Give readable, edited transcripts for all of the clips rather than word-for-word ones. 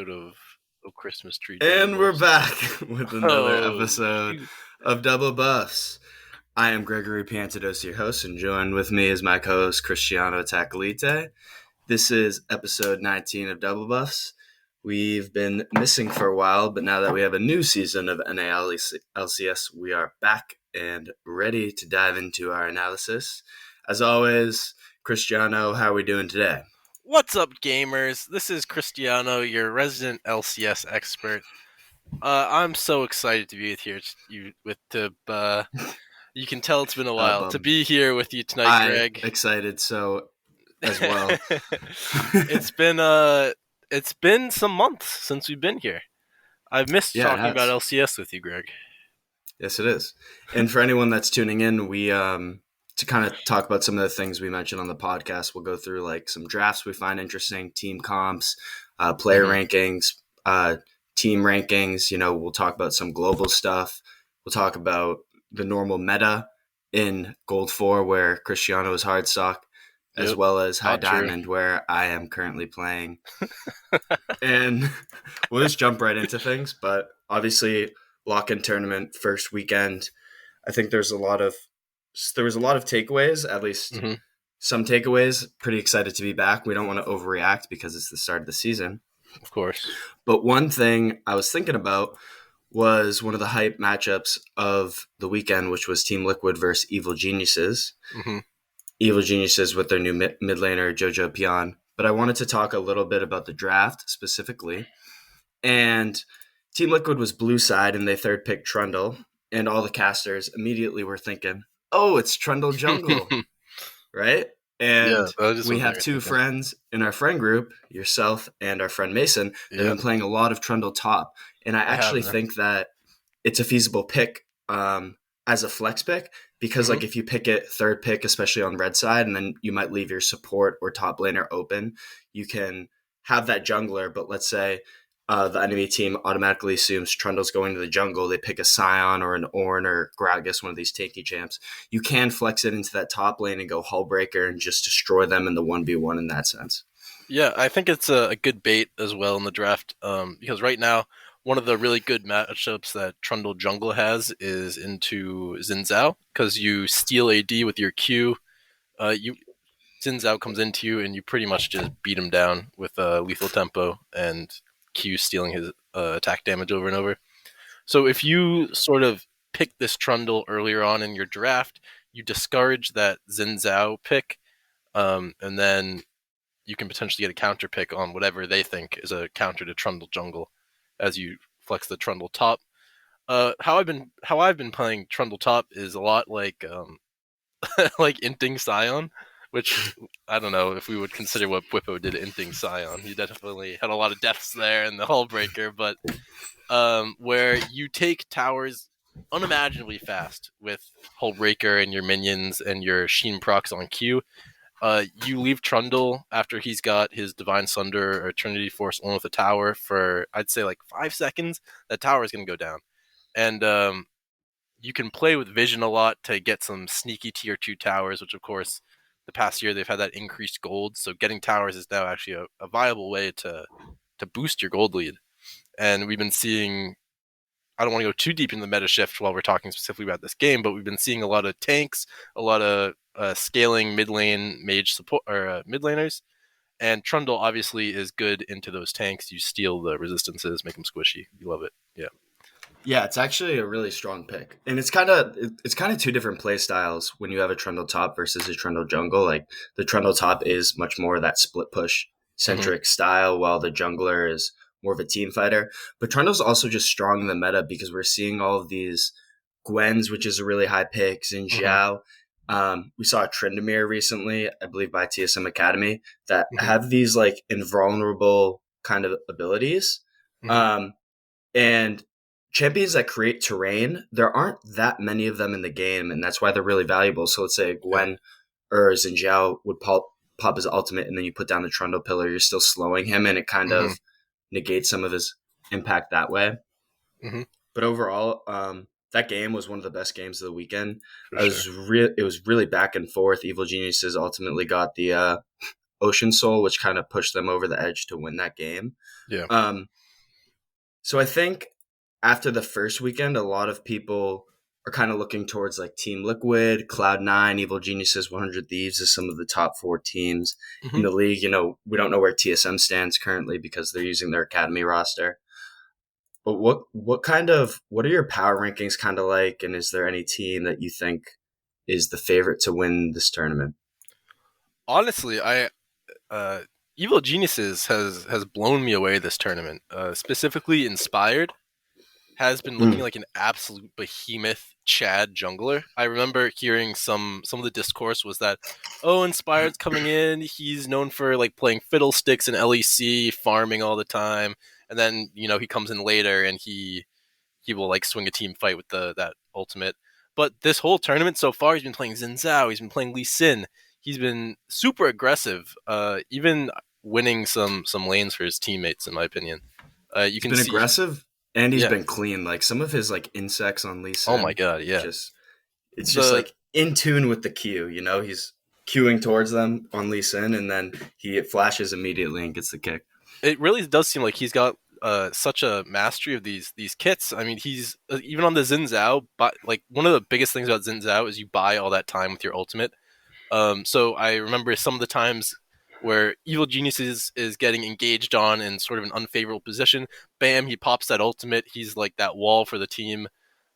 episode of Christmas Tree Double And we're Buffs. back with another Oh, episode shoot. of Double Buffs. I am Gregory Piantados, your host, and joined with me is my co-host Cristiano Tacalite. This is episode 19 of Double Buffs. We've been missing for a while, but now that we have a new season of NA LCS, we are back and ready to dive into our analysis. As always, Cristiano, how are we doing today? What's up, gamers? This is Cristiano, your resident LCS expert. I'm so excited to be you can tell it's been a while to be here with you tonight, Greg. I'm excited so as well. It's been some months since we've been here. I've missed talking about LCS with you, Greg. Yes, it is. And for anyone that's tuning in, we to kind of talk about some of the things we mentioned on the podcast, we'll go through like some drafts we find interesting, team comps, player rankings, team rankings. You know, we'll talk about some global stuff. We'll talk about the normal meta in Gold 4, where Cristiano is hard stock, as well as High Diamond, where I am currently playing. And we'll just jump right into things. But obviously, lock-in tournament first weekend. I think there was a lot of takeaways, at least some takeaways. Pretty excited to be back. We don't want to overreact because it's the start of the season. Of course. But one thing I was thinking about was one of the hype matchups of the weekend, which was Team Liquid versus Evil Geniuses. Evil Geniuses with their new mid laner, Jojo Pion. But I wanted to talk a little bit about the draft specifically. And Team Liquid was blue side, and they third picked Trundle. And all the casters immediately were thinking, oh, it's Trundle Jungle, right? And we have two friends in our friend group, yourself and our friend Mason, that have been playing a lot of Trundle top. And I actually think that it's a feasible pick as a flex pick because like if you pick it third pick, especially on red side, and then you might leave your support or top laner open, you can have that jungler. But let's say the enemy team automatically assumes Trundle's going to the jungle. They pick a Scion or an Ornn or Gragas, one of these tanky champs. You can flex it into that top lane and go Hullbreaker and just destroy them in the 1v1 in that sense. Yeah, I think it's a good bait as well in the draft because right now, one of the really good matchups that Trundle Jungle has is into Xin Zhao because you steal AD with your Q. Xin Zhao comes into you and you pretty much just beat him down with lethal tempo and Q stealing his attack damage over and over. So if you sort of pick this Trundle earlier on in your draft, you discourage that Xin Zhao pick, and then you can potentially get a counter pick on whatever they think is a counter to Trundle Jungle as you flex the Trundle top. How I've been playing Trundle top is a lot like like inting Scion, which I don't know if we would consider what Bwipo did inting Scion. He definitely had a lot of deaths there in the Hullbreaker, but where you take towers unimaginably fast with Hullbreaker and your minions and your Sheen procs on Q. You leave Trundle after he's got his Divine Sunder or Trinity Force on with a tower for, I'd say, like 5 seconds. That tower is going to go down. And you can play with Vision a lot to get some sneaky tier 2 towers, which, of course, the past year they've had that increased gold. So getting towers is now actually a viable way to boost your gold lead. And we've been seeing, I don't want to go too deep in the meta shift while we're talking specifically about this game, but we've been seeing a lot of tanks, a lot of scaling mid lane mage support or mid laners, and Trundle obviously is good into those tanks. You steal the resistances, make them squishy. You love it, yeah. It's actually a really strong pick, and it's kind of two different play styles when you have a Trundle top versus a Trundle jungle. Like the Trundle top is much more that split push centric style, while the jungler is more of a team fighter. But Trundle's also just strong in the meta because we're seeing all of these Gwens, which is a really high pick, Xin Zhao. We saw a Tryndamere recently, I believe by TSM Academy, that have these like invulnerable kind of abilities. And champions that create terrain, there aren't that many of them in the game, and that's why they're really valuable. So let's say Gwen or Xin Zhao would pop his ultimate, and then you put down the Trundle pillar, you're still slowing him, and it kind of negates some of his impact that way. But overall, that game was one of the best games of the weekend. It was really back and forth. Evil Geniuses ultimately got the Ocean Soul, which kind of pushed them over the edge to win that game. Yeah. Um, so I think after the first weekend, a lot of people are kind of looking towards like Team Liquid, Cloud9, Evil Geniuses, 100 Thieves as some of the top 4 teams in Hmm. the league. We don't know where TSM stands currently because they're using their academy roster. But what are your power rankings kind of like, and is there any team that you think is the favorite to win this tournament? Honestly, I uh, Evil Geniuses has blown me away this tournament. Specifically, Inspired has been looking Mm. like an absolute behemoth Chad jungler. I remember hearing some of the discourse was that, oh, Inspired's coming in. He's known for like playing fiddlesticks and LEC, farming all the time, and then he comes in later and he will like swing a team fight with the that ultimate. But this whole tournament so far, he's been playing Xin Zhao, he's been playing Lee Sin, he's been super aggressive, even winning some lanes for his teammates, in my opinion. You He's can been see, aggressive and he's yeah. been clean. Like some of his like insects on Lee Oh my Sin, god, yeah. just it's just The like in tune with the Q. He's queuing towards them on Lee Sin, and then he flashes immediately and gets the kick. It really does seem like he's got such a mastery of these kits. I mean, he's even on the Xin Zhao, but like one of the biggest things about Xin Zhao is you buy all that time with your ultimate. So I remember some of the times where Evil Geniuses is getting engaged on in sort of an unfavorable position. Bam, he pops that ultimate. He's like that wall for the team.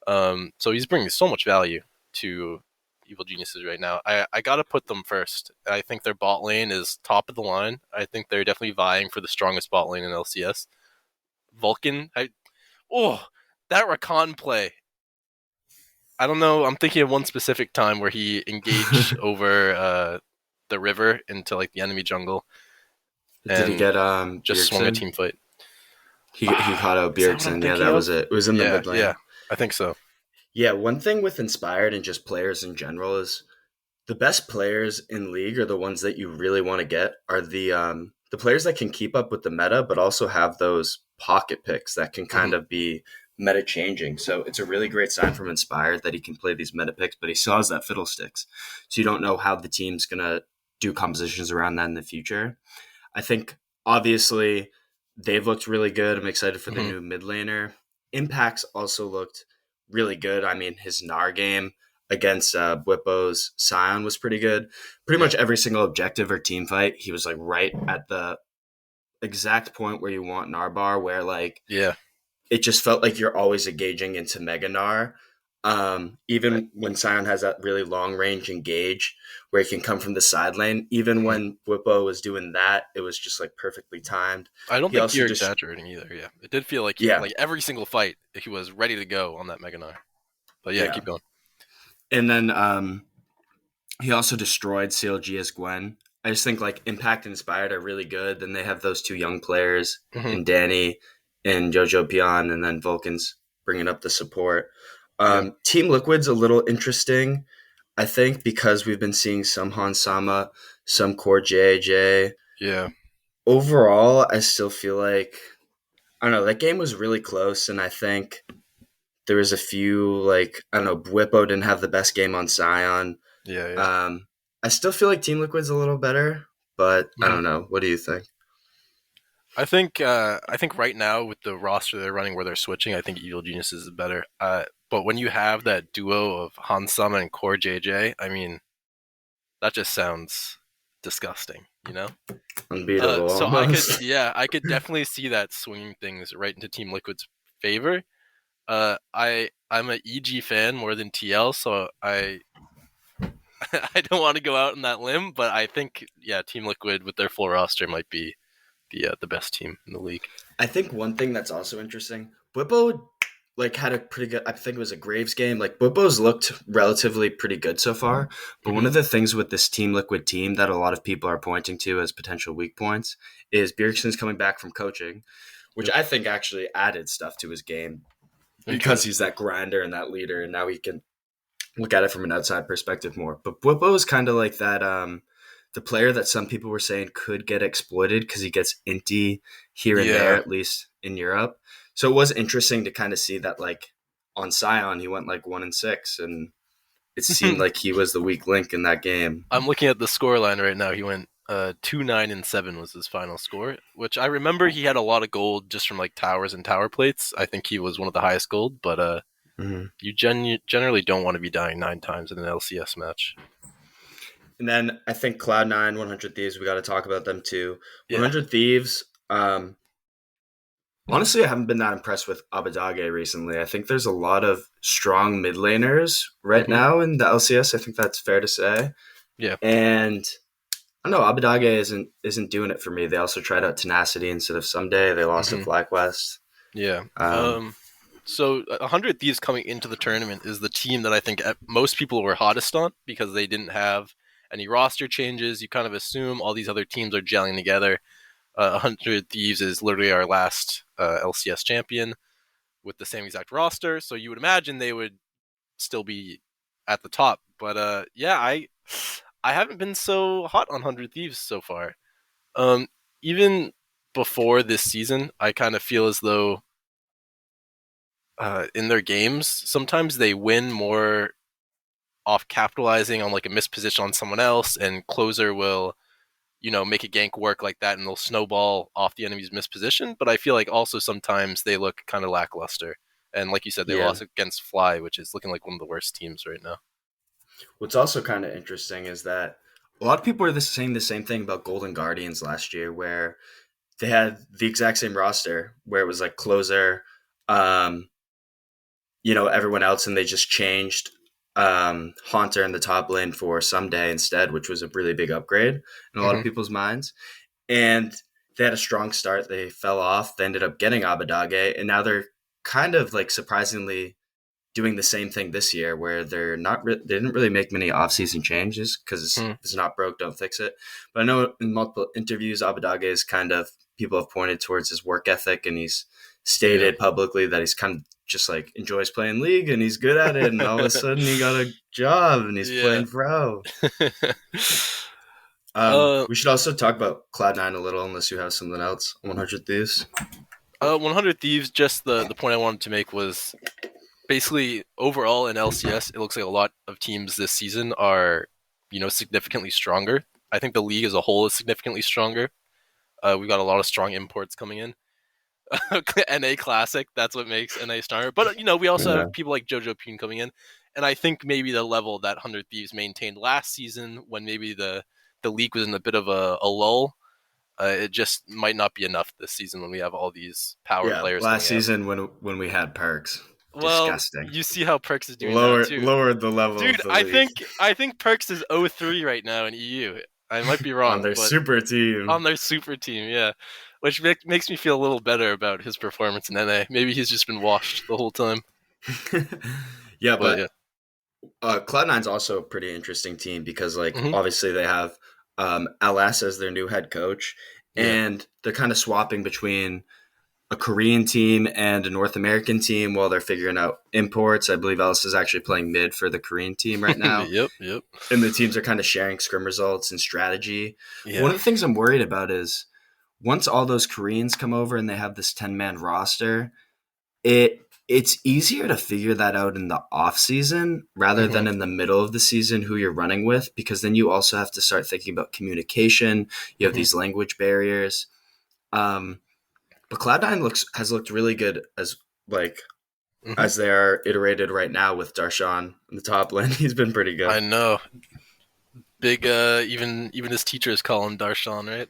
So he's bringing so much value to Evil Geniuses right now. I gotta put them first. I think their bot lane is top of the line. I think they're definitely vying for the strongest bot lane in LCS. Vulcan, oh, that Rakan play. I don't know. I'm thinking of one specific time where he engaged over the river into like the enemy jungle Did he and get just swung a Bjergsen? team fight. He caught out Is that what I'm Bjergsen. Yeah, thinking that was of? it. It was in the Yeah, mid yeah, lane. I think so. Yeah, one thing with Inspired and just players in general is the best players in league are the ones that you really want to get are the players that can keep up with the meta, but also have those pocket picks that can Hmm. kind of be meta changing. So it's a really great sign from Inspired that he can play these meta picks, but he still has that fiddlesticks. So you don't know how the team's gonna do compositions around that in the future. I think obviously they've looked really good. I'm excited for the Hmm. new mid laner. Impact's also looked really good. I mean, his Gnar game against Bwipo's Scion was pretty good. Pretty Yeah, much every single objective or team fight, he was like right at the exact point where you want Narbar, where like yeah. it just felt like you're always engaging into Mega Gnar. Even when Scion has that really long range engage where he can come from the side lane, even Mhm. when Bwipo was doing that, it was just like perfectly timed. I don't He think also you're just, exaggerating either. Yeah, it did feel like yeah, like every single fight he was ready to go on that Meganar. But yeah, yeah. keep going. And then he also destroyed CLG as Gwen. I just think like Impact and Inspired are really good. Then they have those two young players Hmm. in Danny and Jojo Pion, and then Vulcan's bringing up the support. Yeah, Team Liquid's a little interesting, I think, because we've been seeing some Han Sama, some Core JJ. yeah. Overall, I still feel like I don't know. That game was really close, and I think there was a few like I don't know. Bwipo didn't have the best game on Scion. Yeah, yeah. Um, I still feel like Team Liquid's a little better, but I Hmm. don't know. What do you think? I think right now with the roster they're running where they're switching, I think Evil Geniuses is better. But when you have that duo of Hansama and Core JJ, I mean that just sounds disgusting, you know. Unbeatable, So I could, almost. yeah, I could definitely see that swinging things right into Team Liquid's favor. I'm a EG fan more than TL, so I I don't want to go out on that limb, but I think yeah, Team Liquid with their full roster might be the best team in the league. I think one thing that's also interesting, Bwipo like had a pretty good. I think it was a Graves game. Like Bwipo's looked relatively pretty good so far. But one Hmm. of the things with this Team Liquid team that a lot of people are pointing to as potential weak points is Bjergsen's coming back from coaching, which Yep, I think actually added stuff to his game me too. because he's that grinder and that leader, and now he can look at it from an outside perspective more. But Bwipo is kind of like that. The player that some people were saying could get exploited because he gets inty here and there, Yeah. at least in Europe. So it was interesting to kind of see that, like on Scion, he went like 1-6, and it seemed like he was the weak link in that game. I'm looking at the score line right now. He went 2-9-7 was his final score, which I remember he had a lot of gold just from like towers and tower plates. I think he was one of the highest gold, but Mm-hmm. you generally don't want to be dying 9 times in an LCS match. And then I think Cloud9, 100 Thieves, we got to talk about them too. Yeah. 100 Thieves, honestly, I haven't been that impressed with Abadage recently. I think there's a lot of strong mid laners right Hmm. now in the LCS. I think that's fair to say. Yeah. And I don't know, Abadage isn't doing it for me. They also tried out Tenacity instead of Someday. They lost to Hmm. FlyQuest. Yeah. Um, So 100 Thieves coming into the tournament is the team that I think most people were hottest on because they didn't have any roster changes. You kind of assume all these other teams are gelling together. 100 Thieves is literally our last LCS champion with the same exact roster, so you would imagine they would still be at the top. But yeah, I haven't been so hot on 100 Thieves so far. Um, Even before this season, I kind of feel as though in their games sometimes they win more off capitalizing on like a missed position on someone else, and closer will make a gank work like that and they'll snowball off the enemy's misposition. But I feel like also sometimes they look kind of lackluster. And like you said, they yeah. lost against Fly, which is looking like one of the worst teams right now. What's also kind of interesting is that a lot of people are saying the same thing about Golden Guardians last year, where they had the exact same roster, where it was like closer, um, everyone else, and they just changed Haunter in the top lane for Someday instead, which was a really big upgrade in a lot of Hmm. people's minds. And they had a strong start. They fell off. They ended up getting Abadage, and now they're kind of like surprisingly doing the same thing this year, where they didn't really make many offseason changes because Hmm. it's not broke, don't fix it. But I know in multiple interviews, Abadage is kind of people have pointed towards his work ethic, and he's Yeah. stated publicly that he's kind of just like enjoys playing League and he's good at it. And all of a sudden, he got a job and he's Yeah. playing pro. uh, We should also talk about Cloud9 a little, unless you have something else. 100 Thieves. 100 Thieves. Just the point I wanted to make was basically overall in LCS, it looks like a lot of teams this season are significantly stronger. I think the league as a whole is significantly stronger. We've got a lot of strong imports coming in. NA Classic, that's what makes NA stronger. But we also Yeah. have people like JoJo Pune coming in, and I think maybe the level that 100 Thieves maintained last season, when maybe the league was in a bit of a lull, it just might not be enough this season when we have all these power Yeah. players Last coming out. season when we had perks, Well, disgusting. you see how Perks is doing now Lower too, lowered the level of dude. the I league think I think Perks is 0-3 right now in EU. I might be on wrong, their but super on team. their super team, yeah. Which makes me feel a little better about his performance in NA. Maybe he's just been washed the whole time. Yeah, But yeah. but Cloud9's also a pretty interesting team because, like, Hmm. obviously they have LS as their new head coach, Yeah. and they're kind of swapping between a Korean team and a North American team while they're figuring out imports. I believe LS is actually playing mid for the Korean team right now, Yep. Yep. and the teams are kind of sharing scrim results and strategy. But one Yeah. of the things I'm worried about is once all those Koreans come over and they have this 10-man roster, it's easier to figure that out in the off season rather Hmm. than in the middle of the season who you're running with, because then you also have to start thinking about communication. You have Hmm. these language barriers. Um, but Cloud9 has looked really good like Hmm. as they are iterated right now with Darshan in the top lane. He's been pretty I good. know. Big. Even his teachers call him Darshan, right?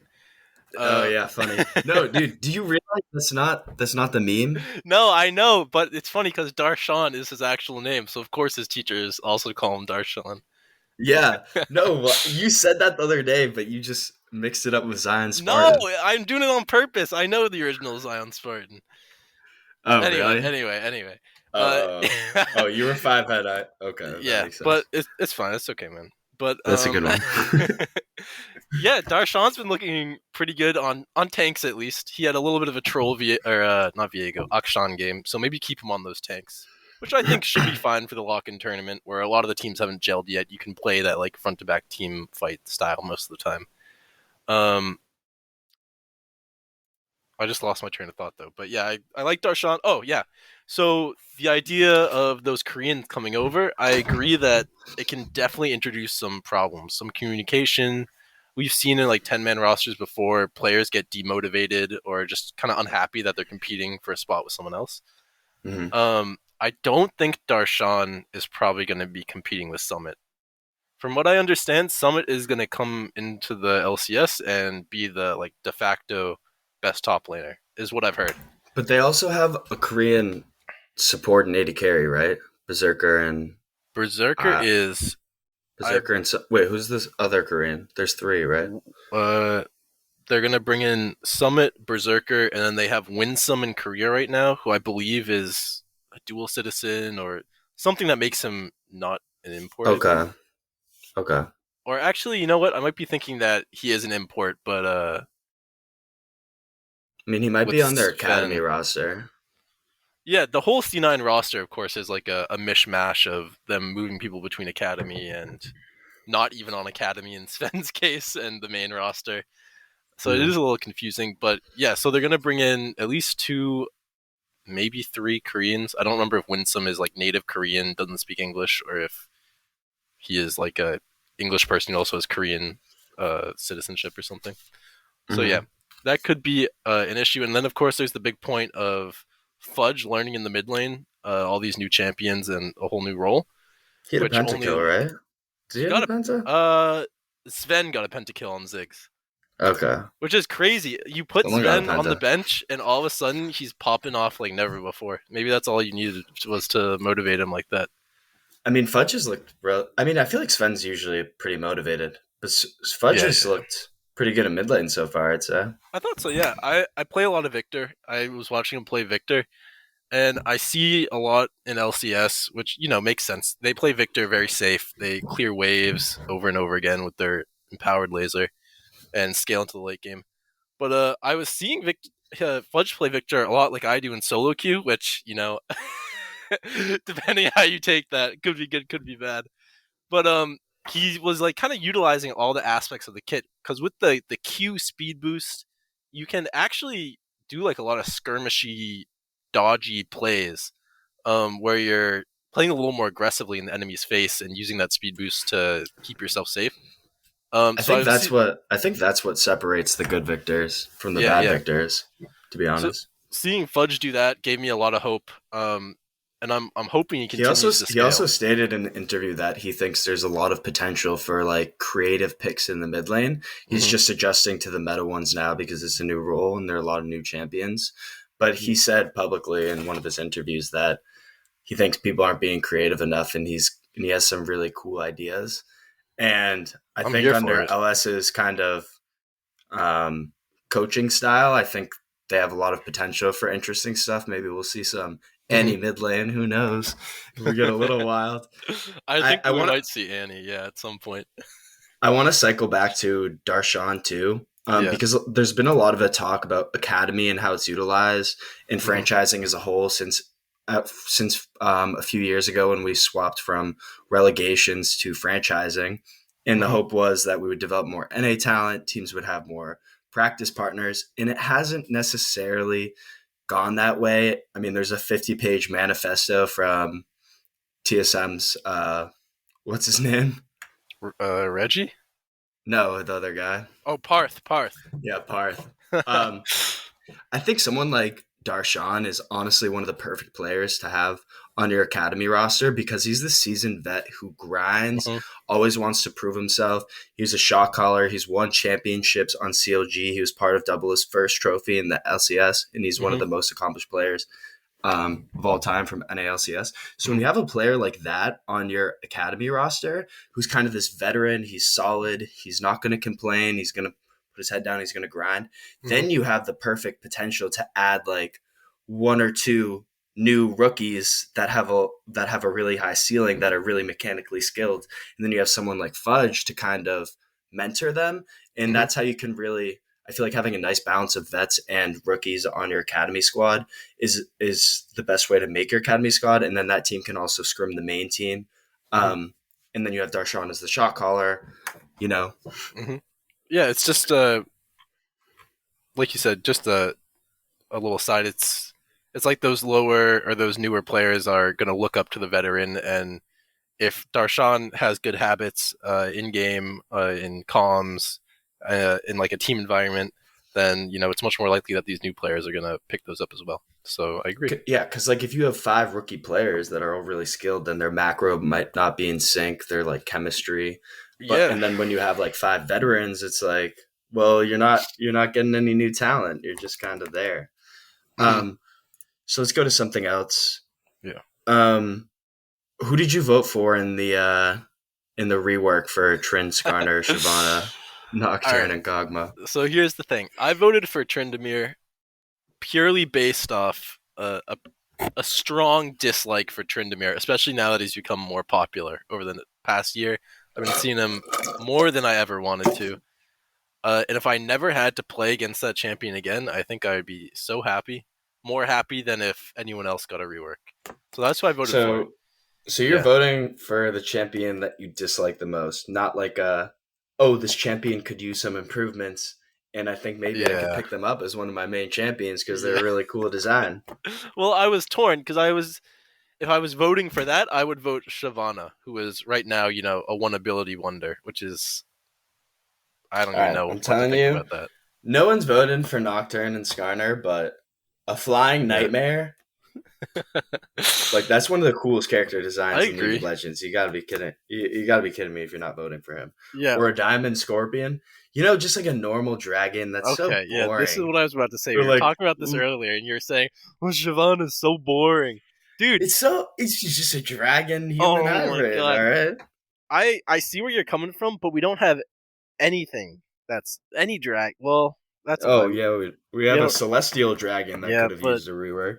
Oh Uh. yeah, funny. No, dude, do you realize that's not the meme? No, I know, but it's funny because Darshan is his actual name, so of course his teachers also call him Darshan. Yeah. No, well, you said that the other day, but you just mixed it up with Zion No, Spartan. I'm doing it on purpose. I know the original Zion Spartan. Oh, Anyway, really? anyway, anyway. Uh, Oh, you were five head. Okay, that yeah, makes but sense. it's fine. It's okay, man. But That's a good one. yeah, Darshan's been looking pretty good on tanks at least. He had a little bit of a troll or not Viego Akshan game, so maybe keep him on those tanks, which I think should be fine for the lock-in tournament, where a lot of the teams haven't gelled yet. You can play that like front-to-back team fight style most of the time. Um, I just lost my train of thought though. But yeah, I like Darshan. Oh yeah. So the idea of those Koreans coming over, I agree that it can definitely introduce some problems, some communication. we've seen in like 10-man rosters before, players get demotivated or just kind of unhappy that they're competing for a spot with someone else. Hmm. I don't think Darshan is probably going to be competing with Summit. From what I understand, Summit is going to come into the LCS and be the like de facto best top laner, is what I've heard. But they also have a Korean support and AD carry, right? Berserker and Berserker uh, is I wait, who's this other Korean? There's three, right? uh they're gonna bring in Summit, Berserker, and then they have Winsome in Korea right now, who I believe is a dual citizen or something that makes him not an import, I believe. Okay, okay. Or actually, you know what? I might be thinking that he is an import, but I mean, he might with be on their academy Sven. roster. Yeah, the whole C9 roster, of course, is like a mishmash of them moving people between academy and not even on academy in Sven's case and the main roster. So it Hmm. is a little confusing, but yeah. So they're gonna bring in at least two, maybe three Koreans. I don't remember if Winsome is like native Korean, doesn't speak English, or if he is like a English person who also has Korean citizenship or something. So yeah, Hmm. that could be an issue. And then of course there's the big point of Fudge learning in the mid lane, all these new champions and a whole new role, He had a which pentakill, only right? Did he he have a got penta? a Sven got a pentakill on Ziggs, Okay, which is crazy. You put someone got a Sven on the penta. bench, and all of a sudden he's popping off like never before. Maybe that's all you needed was to motivate him like that. I mean, Fudge has looked. I mean, I feel like Sven's usually pretty motivated, but Fudge Yeah, has yeah. looked pretty good in mid lane so far. I'd say. I thought so. Yeah, I play a lot of Victor. I was watching him play Victor, and I see a lot in LCS, which makes sense. They play Victor very safe. They clear waves over and over again with their empowered laser and scale into the late game. But I was seeing Fudge play Victor a lot like I do in solo queue, which depending on how you take that, could be good, could be bad. But he was like kind of utilizing all the aspects of the kit because with the Q speed boost, you can actually do like a lot of skirmishy, dodgy plays, where you're playing a little more aggressively in the enemy's face and using that speed boost to keep yourself safe. So I was I think that's what separates the good victors from the yeah, bad yeah. victors. To be So honest, seeing Fudge do that gave me a lot of hope. And I'm hoping he continues to he also scale. stated in an interview that he thinks there's a lot of potential for like creative picks in the mid lane. He's Hmm. just adjusting to the meta ones now because it's a new role and there are a lot of new champions. But he said publicly in one of his interviews that he thinks people aren't being creative enough, and he has some really cool ideas. And I I'm think here for under it. LS's kind of um, coaching style, I think they have a lot of potential for interesting stuff. Maybe we'll see some Hmm. Annie mid lane. Who knows? If we get a little wild. I I, think I we want to might see Annie, yeah, at some point. I want to cycle back to Darshan too, Yeah. because there's been a lot of a talk about academy and how it's utilized in Hmm. franchising as a whole since a few years ago when we swapped from relegations to franchising, and the Hmm. hope was that we would develop more NA talent, teams would have more practice partners, and it hasn't necessarily gone that way. I mean, there's a 50-page manifesto from TSM's what's his name? Reggie? No, the other guy. Oh, Parth, Parth. Yeah, Parth. Um, I think someone like Darshan is honestly one of the perfect players to have on your academy roster because he's the seasoned vet who grinds, Hmm. always wants to prove himself. He's a shot caller. He's won championships on CLG. He was part of Double's first trophy in the LCS, and he's one of Hmm. the most accomplished players of all time from NALCS. So when Hmm. you have a player like that on your academy roster, who's kind of this veteran, he's solid, he's not going to complain, he's going to put his head down, he's going to grind. Hmm. Then you have the perfect potential to add like one or two new rookies that have a really high ceiling that are really mechanically skilled, and then you have someone like Fudge to kind of mentor them, and Hmm. that's how you can really. I feel like having a nice balance of vets and rookies on your academy squad is the best way to make your academy squad, and then that team can also scrim the main team. Hmm. And then you have Darshan as the shot caller. You know, Hmm. Yeah, it's just like you said, just a little side. It's like those lower or those newer players are going to look up to the veteran, and if Darshan has good habits in game, in comms, in like a team environment, then it's much more likely that these new players are gonna pick those up as well. So I agree. Yeah, because like if you have five rookie players that are all really skilled, then their macro might not be in sync. Their like chemistry, but Yeah. and then when you have like five veterans, it's like, well, you're not getting any new talent. You're just kind of there. Hmm. Um, so let's go to something else. Yeah. Um, who did you vote for in the rework for Trin, Skarner, Shyvana, All Nocturne, right. and Gogma? So here's the thing. I voted for Tryndamere purely based off a strong dislike for Tryndamere, especially now that he's become more popular over the past year. I've been seeing him more than I ever wanted to. And if I never had to play against that champion again, I think I would be so happy. More happy than if anyone else got a rework. So that's who I voted for. So So you're Yeah. voting for the champion that you dislike the most, not like oh, this champion could use some improvements, and I think maybe I could Yeah. pick them up as one of my main champions because they're Yeah. a really cool design. Well, I was torn because if I was voting for that, I would vote Shyvana, who is right now, a one ability wonder, which is I don't All even right, know I'm what to telling think you, about that. no one's voting for Nocturne and Skarner, but a flying Yeah. nightmare, like that's one of the coolest character I designs in League of agree. Legends. You gotta be kidding. You gotta be kidding me if you're not voting for him. Yeah. Or a diamond scorpion. Just like a normal dragon. That's so Okay. Yeah. This is boring. what I was about to say. Or We were like talking about this earlier, and you're saying, "Well, Shyvana is so boring, dude." it's just a dragon human Oh my hybrid, god. all right? I see where you're coming from, but we don't have anything that's any drag. Well, that's a Oh lie. yeah, we We have a don't. celestial dragon that Yeah, could have but used a rework.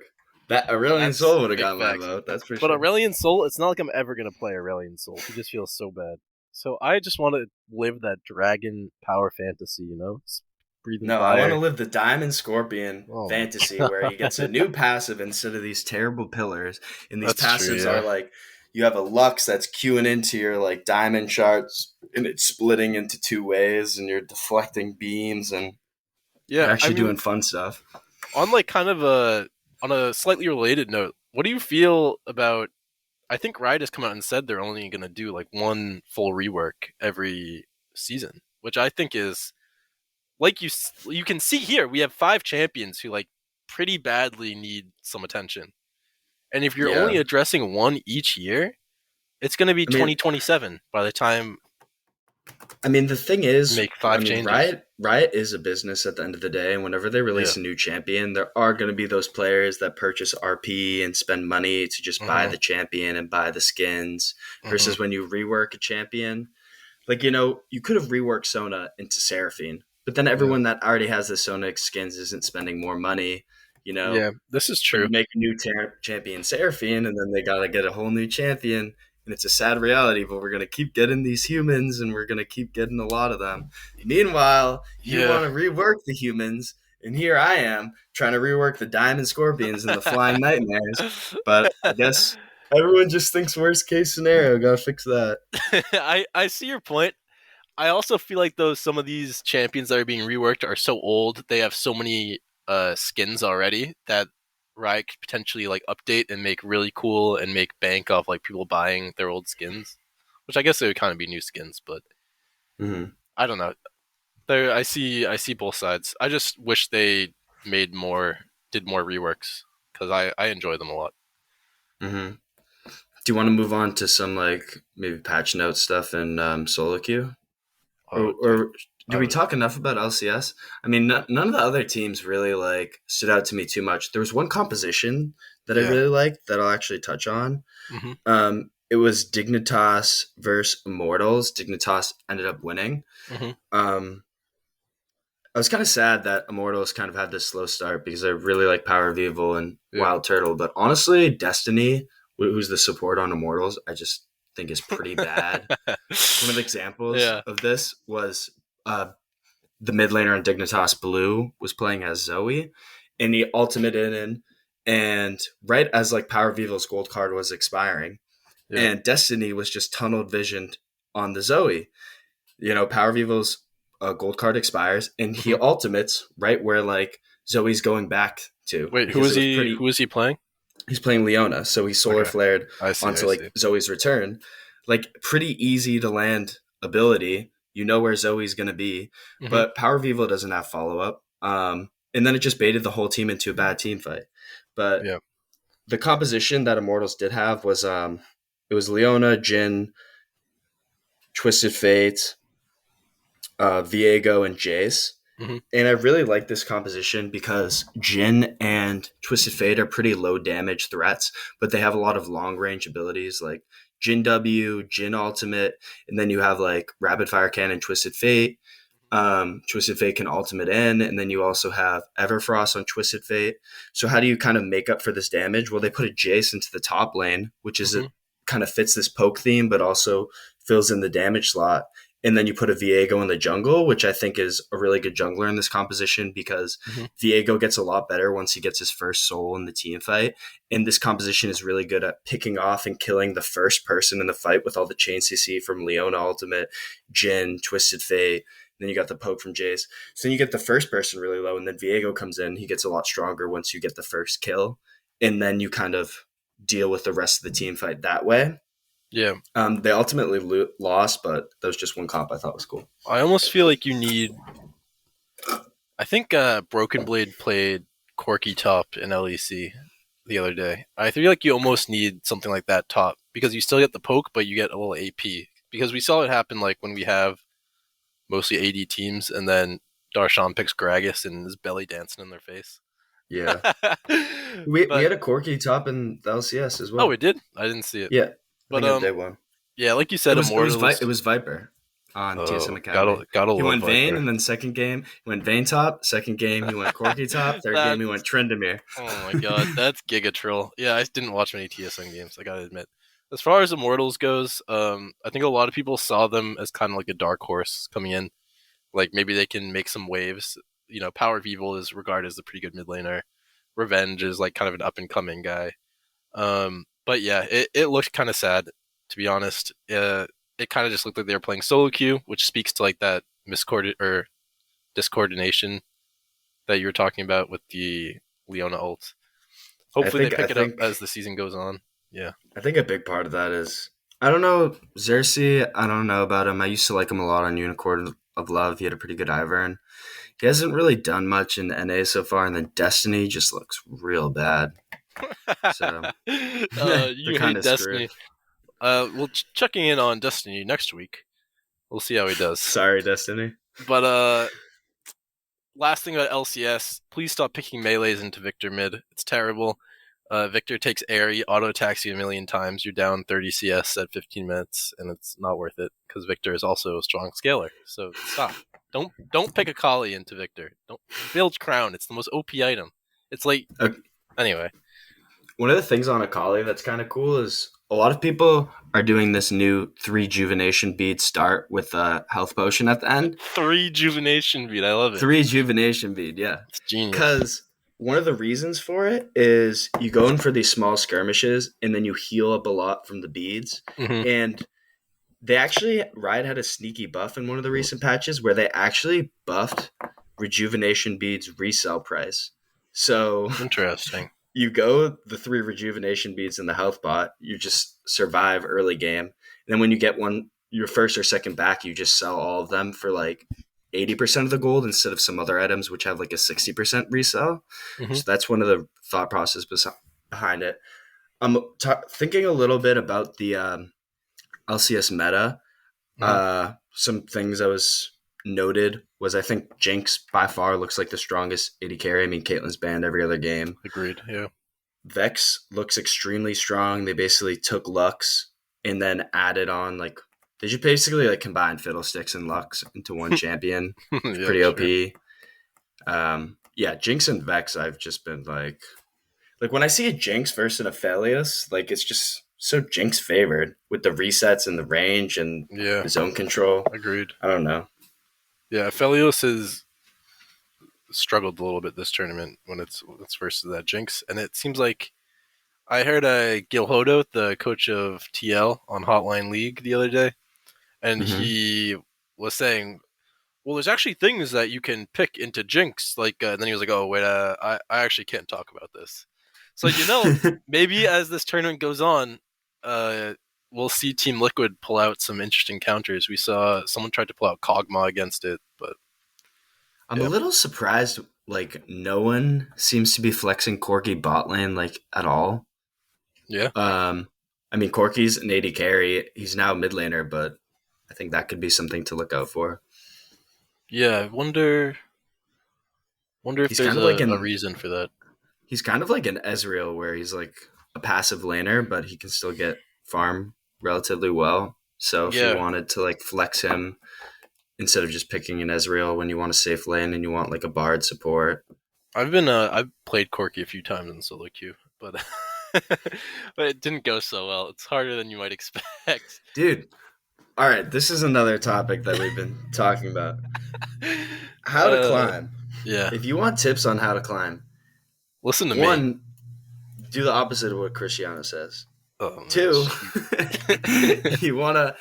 That Aurelion that's Soul would have big got my facts. vote, that's for But sure. Aurelion Soul, it's not like I'm ever gonna play Aurelion Soul. He just feels so bad. So I just want to live that dragon power fantasy, breathing No, I want to fire. live the Diamond Scorpion Oh my fantasy where he gets a god, new passive instead of these terrible pillars. And these that's true. passives are Yeah, like you have a Lux that's queuing into your like diamond shards and it's splitting into two ways and you're deflecting beams and yeah. you're I actually mean, doing fun stuff. on like kind of a on a slightly related note, what do you feel about? I think Riot has come out and said they're only gonna do like one full rework every season, which I think is like you can see here. We have 5 champions who like pretty badly need some attention. And if you're only Yeah. addressing one each year, it's going to be I mean, 2027 by the time the thing you is, make 5 changes. Riot is a business at the end of the day, and whenever they Yeah. release a new champion, there are going to be those players that purchase RP and spend money to just buy Mhm. the champion and buy the skins. Mhm. Versus when you rework a champion, like you could have reworked Sona into Seraphine, but then Yeah. everyone that already has the Sona skins isn't spending more money. You know, Yeah. This is but true. you make a new champion Seraphine, and then they gotta get a whole new champion. And it's a sad reality, but we're gonna keep getting these humans, and we're gonna keep getting a lot of them. Meanwhile, you Yeah. want to rework the humans, and here I am trying to rework the Diamond Scorpions and the Flying Nightmares. But I guess everyone just thinks worst case scenario. Gotta fix that. I see your point. I also feel like though some of these champions that are being reworked are so old, they have so many skins already that Riot could potentially like update and make really cool and make bank off like people buying their old skins. Which I guess it would kind of be new skins, but Mm-hmm. I don't know. There I see both sides. I just wish they did more reworks because I enjoy them a lot. Mm-hmm. Do you want to move on to some like maybe patch note stuff in solo queue? Oh dude. Or do I we would talk enough about LCS? None of the other teams really like stood out to me too much. There was one composition that I yeah. really liked that I'll actually touch on. Mhm. It was Dignitas versus Immortals. Dignitas ended up winning. Mhm. Um, I was kind of sad that Immortals kind of had this slow start because I really like Power of Evil and Yeah. Wild Turtle. But honestly, Destiny, who's the support on Immortals, I just think is pretty bad. One of the examples Yeah. of this was uh, the mid laner on Dignitas Blue was playing as Zoe, and he ultimated in, and right as like Power of Evil's gold card was expiring, Yeah. and Destiny was just tunnel visioned on the Zoe. Power of Evil's gold card expires, and he Mhm. ultimates right where like Zoe's going back to Wait, who because is it was he? pretty. Who is he playing? He's playing Leona, so he solar Okay, flared I see. I onto like see. Zoe's return, like pretty easy to land ability, You know where Zoe's going to be, Hmm. but Power of Evil doesn't have follow up. And then it just baited the whole team into a bad team fight. But Yeah. the composition that Immortals did have was it was Leona, Jin, Twisted Fate, Viego, and Jace. Hmm. And I really like this composition because Jin and Twisted Fate are pretty low damage threats, but they have a lot of long range abilities like Jin W, Jin Ultimate, and then you have like Rapid Fire Cannon, Twisted Fate. Twisted Fate can ultimate in, and then you also have Everfrost on Twisted Fate. So how do you kind of make up for this damage? Well, they put a Jace into the top lane, which is Hmm. a kind of fits this poke theme, but also fills in the damage slot. And then you put a Viego in the jungle, which I think is a really good jungler in this composition because Hmm. Viego gets a lot better once he gets his first soul in the team fight. And this composition is really good at picking off and killing the first person in the fight with all the chain CC from Leona Ultimate, Jin, Twisted Fate. Then you got the poke from Jace. So then you get the first person really low, and then Viego comes in. He gets a lot stronger once you get the first kill. And then you kind of deal with the rest of the team fight that way. Yeah. They ultimately lost, but that was just one comp I thought was cool. I almost feel like you need. I think Broken Blade played Corky top in LEC the other day. I feel like you almost need something like that top because you still get the poke, but you get a little AP. Because we saw it happen like when we have mostly AD teams, and then Darshan picks Gragas and is belly dancing in their face. Yeah. We But had a Corky top in the LCS as oh, we well. did. I didn't see it. Yeah. I But think on day one. yeah, like you said, It Immortals. was Viper on TSM Oh, gotta Academy. gotta He love went Vayne, Viper. and then second game he went Vayne top. Second game he went Corky top. Third game he went That's Trendamere. oh my god, that's Giga Troll. Yeah, I didn't watch many TSM games. I gotta admit. As far as Immortals goes, I think a lot of people saw them as kind of like a dark horse coming in. Like maybe they can make some waves. You know, Power of Evil is regarded as a pretty good mid laner. Revenge is like kind of an up and coming guy. But yeah, it looked kind of sad, to be honest. It kind of just looked like they were playing solo queue, which speaks to like that discoordination that you were talking about with the Leona ult. I Hopefully they think I pick it up think as the season goes on. Yeah. I think a big part of that is I don't know Xerxes. I don't know about him. I used to like him a lot on Unicorn of Love. He had a pretty good Ivern. He hasn't really done much in NA so far, and then Destiny just looks real bad. So they're You kind hate of screwed. Destiny. Well, checking in on Destiny next week. We'll see how he does. Sorry, Destiny. But last thing about LCS, please stop picking melees into Victor mid. It's terrible. Victor takes Airy, auto attacks you a million times. You're down 30 CS at 15 minutes, and it's not worth it because Victor is also a strong scaler. So stop. Don't pick a Kali into Victor. Don't build Crown. It's the most OP item. It's like Uh, anyway. One of the things on Akali that's kind of cool is a lot of people are doing this new 3 Juvenation bead start with a health potion at the end. 3 Juvenation beat. I love it. 3 Juvenation bead, yeah. It's genius. Because one of the reasons for it is you go in for these small skirmishes and then you heal up a lot from the beads. Hmm. And they actually, Riot had a sneaky buff in one of the recent patches where they actually buffed Rejuvenation beads resale price. So Interesting. you go the 3 Rejuvenation beads in the health bot, you just survive early game. And then when you get one, your first or second back, you just sell all of them for like 80% of the gold instead of some other items which have like a 60% resell. Hmm. So that's one of the thought process behind it. I'm thinking a little bit about the LCS meta. Hmm. Some things I was noted was I think Jinx by far looks like the strongest AD carry. I mean, Caitlyn's banned every other game. Agreed. Yeah. Vex looks extremely strong. They basically took Lux and then added on like they just basically like combined Fiddlesticks and Lux into one champion. It's Yeah. pretty Sure. OP. Yeah, Jinx and Vex, I've just been like when I see a Jinx versus an Aphelios, like it's just so Jinx favored with the resets and the range and Yeah. the zone control. Agreed. I don't know. Yeah. Felios has struggled a little bit this tournament when it's versus that Jinx, and it seems like I heard Gil Hodo, the coach of TL on Hotline League the other day, and Mm-hmm. he was saying, "Well, there's actually things that you can pick into Jinx." Like, and then he was like, "Oh, wait, I actually can't talk about this." So maybe as this tournament goes on, uh, we'll see Team Liquid pull out some interesting counters. We saw someone tried to pull out Kog'Maw against it, but I'm a yeah, little surprised. Like no one seems to be flexing Corki bot lane like at all. yeah, Um, I mean Corki's an AD carry. He's now mid laner, but I think that could be something to look out for. yeah. I wonder if He's there's kind of like a an reason for that. he's kind of like an Ezreal where he's like a passive laner, but he can still get farm relatively well. So if you Yeah, wanted to like flex him instead of just picking an Ezreal when you want a safe lane and you want like a Bard support, I've played Corki a few times in solo queue, but but it didn't go so well. It's harder than you might expect. dude. All right, this is another topic that we've been talking about. How to uh, climb. yeah. If you want tips on how to climb, Listen to me. one, do the opposite of what Cristiano says. Oh man, Two, shoot. you want to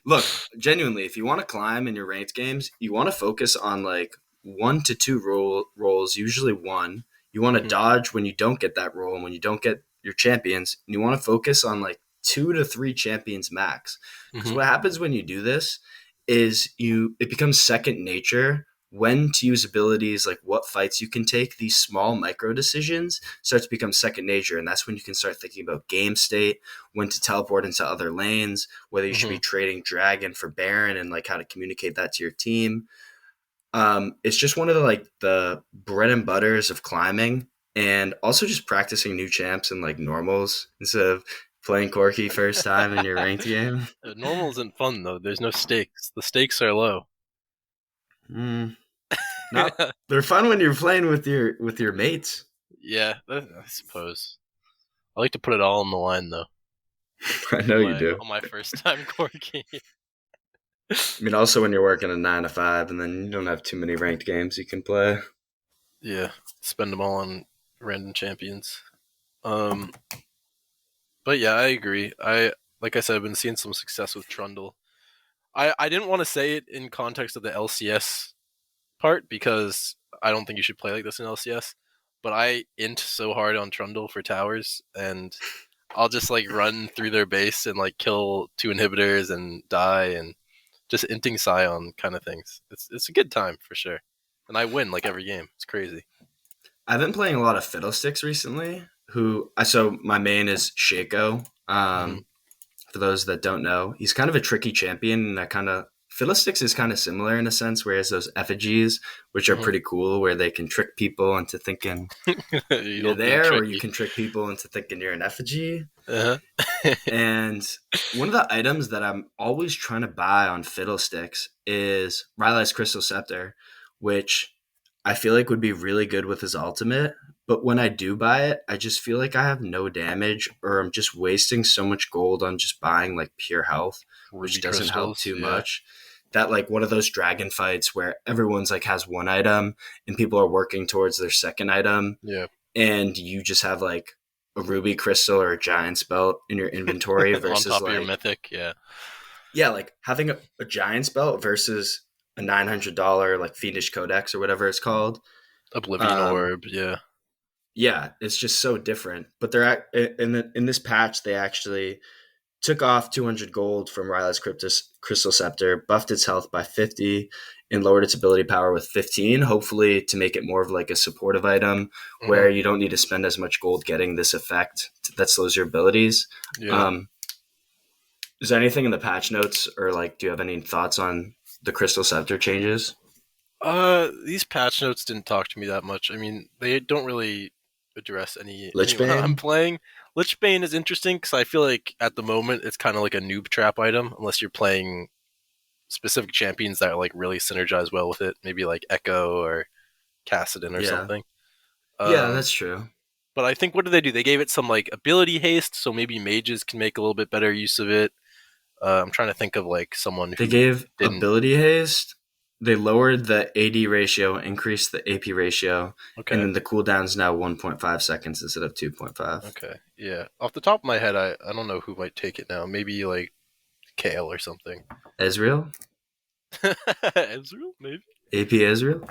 look genuinely. If you want to climb in your ranked games, you want to focus on like 1 to 2 rolls, usually one. You want to Mhm, dodge when you don't get that roll and when you don't get your champions. And you want to focus on like 2 to 3 champions max. Because mhm. what happens when you do this is it becomes second nature when to use abilities, like what fights you can take. These small micro decisions start to become second nature, and that's when you can start thinking about game state, when to teleport into other lanes, whether you should be Mhm. trading dragon for baron, and like how to communicate that to your team. It's just one of the bread and butters of climbing, and also just practicing new champs and like normals instead of playing Corky first time in your ranked game. Normal isn't fun though. There's no stakes. The stakes are low. Mm, not they're fun when you're playing with your mates. Yeah, I suppose. I like to put it all on the line though. I know On you my do. on my first time corking. I mean, also when you're working a 9 to 5, and then you don't have too many ranked games you can play. Yeah, spend them all on random champions. Um, but yeah, I agree. Like I said, I've been seeing some success with Trundle. I didn't want to say it in context of the LCS part because I don't think you should play like this in LCS. But I int so hard on Trundle for towers, and I'll just like run through their base and like kill 2 inhibitors and die, and just inting Scion kind of things. It's a good time for sure, and I win like every game. It's crazy. I've been playing a lot of Fiddlesticks recently. So my main is Shaco. Hmm. For those that don't know, he's kind of a tricky champion, and that kind of Fiddlesticks is kind of similar in a sense, whereas those effigies, which are Hmm. pretty cool, where they can trick people into thinking you're You'll be there, or you tricky. can trick people into thinking you're an effigy. Uh-huh. And one of the items that I'm always trying to buy on Fiddlesticks is Rylai's Crystal Scepter, which I feel like would be really good with his ultimate. But when I do buy it, I just feel like I have no damage, or I'm just wasting so much gold on just buying like pure health, which Ruby doesn't help crystals. too Yeah. much. That like one of those dragon fights where everyone's like has one item and people are working towards their second item, Yeah. and you just have like a ruby crystal or a giant's belt in your inventory On versus top of your like mythic. Yeah. yeah, like having a giant's belt versus a $900 like fiendish codex or whatever it's called. Oblivion um orb. Yeah. yeah, it's just so different. But in this patch they actually took off 200 gold from Rylai's Crystal Scepter, buffed its health by 50, and lowered its ability power with 15, hopefully to make it more of like a supportive item Hmm. where you don't need to spend as much gold getting this effect that slows your abilities. Yeah. Um, is there anything in the patch notes, or like, do you have any thoughts on the Crystal Scepter changes? These patch notes didn't talk to me that much. I mean, they don't really address anyone I'm Lichbane? playing. Lichbane is interesting because I feel like at the moment it's kind of like a noob trap item unless you're playing specific champions that like really synergize well with it. Maybe like Echo or Cassidon or Yeah. something. Yeah, Um, that's true. but I think what did they do? They gave it some like ability haste, so maybe mages can make a little bit better use of it. I'm trying to think of like someone They who gave didn't. ability haste. They lowered the AD ratio, increased the AP ratio, and Okay, then the cooldown's now 1.5 seconds instead of 2.5. okay, yeah. Off the top of my head, I don't know who might take it now. Maybe like Kale or something. Ezreal? Ezreal, maybe. AP Ezreal?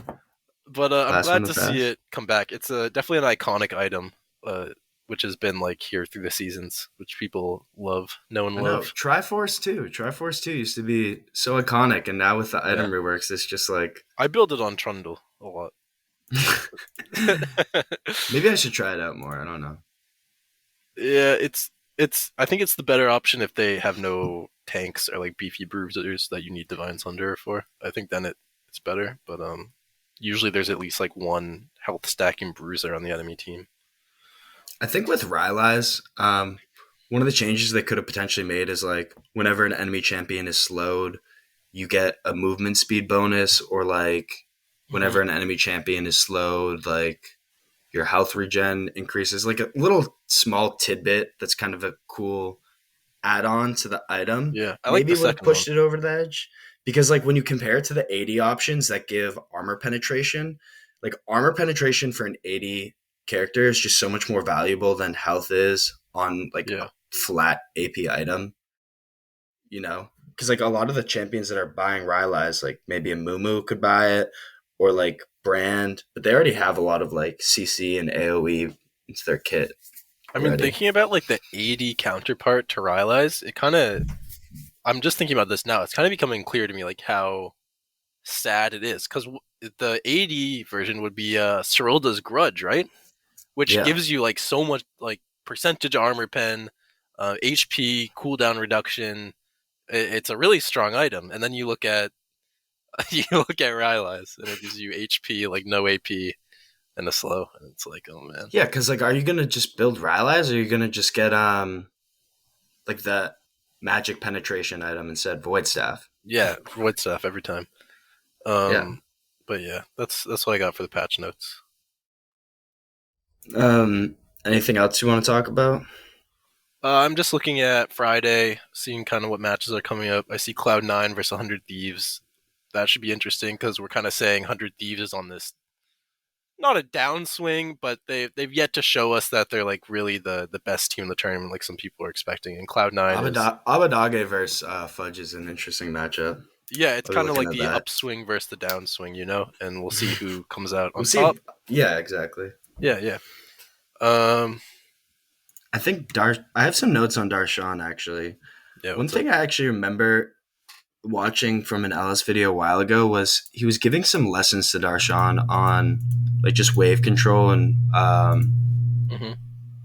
But I'm Last one glad in to the see patch? it come back. It's definitely an iconic item. Uh, which has been like here through the seasons, which people know and I know. love. Triforce too. Triforce 2 used to be so iconic, and now with the Yeah, item reworks, it's just like I build it on Trundle a lot. maybe I should try it out more. I don't know. Yeah, it's. I think it's the better option if they have no tanks or like beefy bruisers that you need Divine Sunder for. I think then it's better. But usually there's at least like one health stacking bruiser on the enemy team. I think with Rylai's, one of the changes they could have potentially made is like whenever an enemy champion is slowed, you get a movement speed bonus, or like Hmm. whenever an enemy champion is slowed, like your health regen increases. Like a little small tidbit that's kind of a cool add on to the item. Yeah, I like Maybe the would have second one. pushed it over the edge because, like, when you compare it to the 80 options that give armor penetration, like armor penetration for an 80 character is just so much more valuable than health is on like a Yeah. flat AP item, you know? Because like a lot of the champions that are buying Rylai's, like maybe a Mumu could buy it or like Brand, but they already have a lot of like CC and AoE into their kit I mean, already. thinking about like the AD counterpart to Rylai's, it kind of. I'm just thinking about this now. It's kind of becoming clear to me like how sad it is because the AD version would be Cyrilda's Grudge, right? Which Yeah. gives you like so much like percentage armor pen, HP cooldown reduction. It's a really strong item, and then you look at you look at Rylai's, and it gives you HP like no AP and a slow, and it's like, oh man, Yeah, because like, are you gonna just build Rylai's, or are you gonna just get like the magic penetration item instead, Void Staff? yeah, void stuff every time. Yeah. Um, but yeah, that's what I got for the patch notes. Anything else you want to talk about? I'm just looking at Friday, seeing kind of what matches are coming up. I see Cloud9 versus 100 Thieves. That should be interesting because we're kind of saying 100 Thieves is on this not a downswing, but they've yet to show us that they're like really the best team in the tournament, like some people are expecting. And Cloud9 is Abadage versus Fudge is an interesting matchup. yeah, it's I'll be kind of looking like at the that. upswing versus the downswing, and we'll see who comes out We'll on see. top. Yeah, exactly. Yeah, yeah. Um, I think I have some notes on Darshan actually. yeah. One What's up? thing I actually remember watching from an Ellis video a while ago was he was giving some lessons to Darshan on like just wave control and Hmm.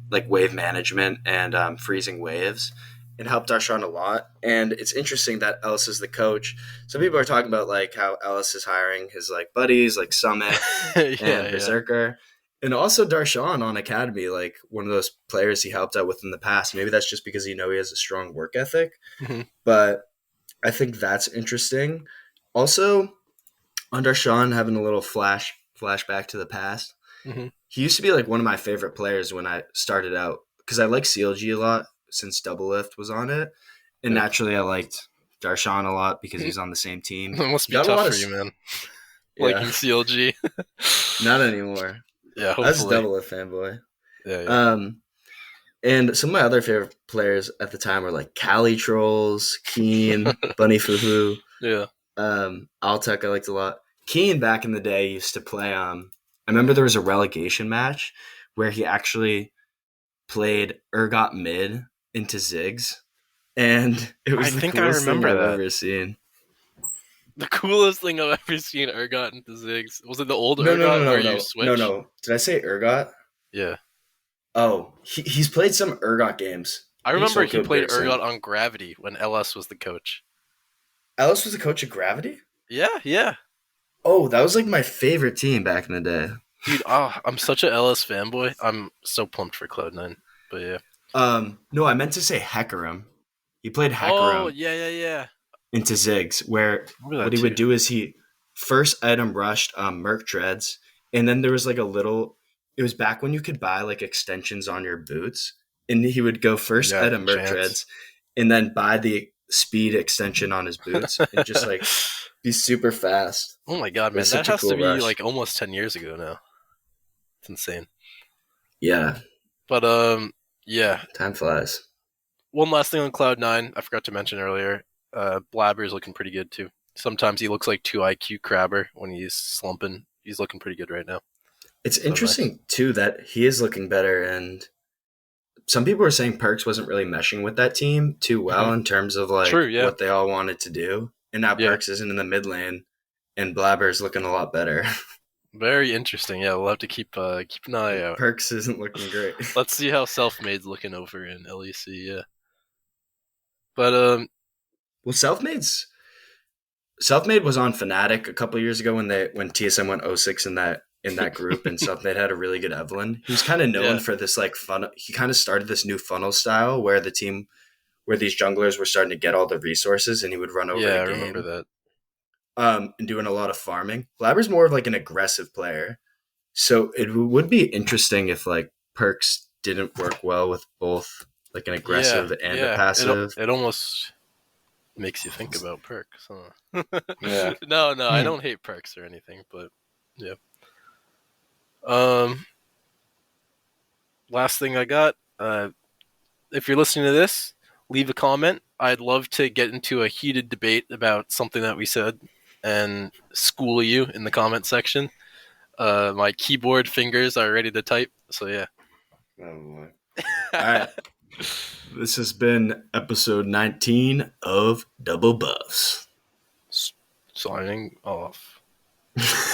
like wave management and freezing waves. It helped Darshan a lot, and it's interesting that Ellis is the coach. Some people are talking about like how Ellis is hiring his like buddies, like Summit Yeah, and yeah. Berserker, and also Darshan on Academy, like one of those players he helped out with in the past. Maybe that's just because he has a strong work ethic, Hmm. but I think that's interesting. Also, under Sean having a little flashback to the past, Hmm. he used to be like one of my favorite players when I started out because I like CLG a lot since Double Lift was on it, and Yeah. naturally I liked Darshan a lot because he's on the same team. It must He be got a tough lot of for you, man. yeah, Liking CLG. not anymore. Yeah, I was a hopefully. Double Lift fanboy. Yeah, yeah. Um, and some of my other favorite players at the time were like Cali Trolls, Keen, Bunny Fufu. Yeah. Altek I liked a lot. Keen back in the day used to play. I remember there was a relegation match where he actually played Urgot mid into Ziggs, and it I was the think I coolest thing remember I've that. ever seen. The coolest thing I've ever seen Urgot into Ziggs. Was it the old No, no, no, Urgot where no, you no, no, switch? no. Did I say Urgot? Yeah. Oh, he's played some Urgot games. I I think remember Soul he killed played Grigson. Urgot on Gravity when LS was the coach. Ellis was the coach of Gravity. Yeah, yeah. Oh, that was like my favorite team back in the day. Dude, I'm such a LS fanboy. I'm so pumped for Cloud9. But yeah. No, I meant to say Hecarim. He played Oh, Hecarim yeah, yeah, yeah. into Ziggs, where I remember what that he would too. do is he first item rushed Merc Treads, and then there was like a little. It was back when you could buy like extensions on your boots, and he would go first Yeah, item Merc chance. Treads, and then buy the speed extension on his boots, and just like be super fast. Oh my god, It was man. That such a has to cool be rush. like almost 10 years ago now. It's insane. Yeah, But yeah. time flies. One last thing on Cloud9, I forgot to mention earlier. Blabber is looking pretty good too. Sometimes he looks like 2 IQ Crabber when he's slumping. He's looking pretty good right now. It's So nice. interesting too that he is looking better, and some people were saying Perks wasn't really meshing with that team too Hmm. well in terms of like True. Yeah. what they all wanted to do. And now Yeah. Perks isn't in the mid lane, and Blabber's looking a lot better. Very interesting. Yeah, we'll have to keep an eye out. Perks isn't looking great. Let's see how Selfmade's looking over in LEC. Yeah, but Well, Selfmade was on Fnatic a couple years ago when TSM went 0-6 in that group, and Selfmade had a really good Evelyn. He was kind of known yeah, for this like fun. He kind of started this new funnel style where these junglers were starting to get all the resources, and he would run over yeah, the I remember game, that. and doing a lot of farming. Blabber's more of like an aggressive player, so it would be interesting if like Perks didn't work well with both like an Yeah, aggressive and a yeah. passive. It almost makes you think about perks. Huh? Yeah. No, no, I don't hate perks or anything, but yeah. Um, last thing I got. If you're listening to this, leave a comment. I'd love to get into a heated debate about something that we said and school you in the comment section. My keyboard fingers are ready to type, so yeah. Oh boy. All right. This has been episode 19 of Double Buffs. Signing off.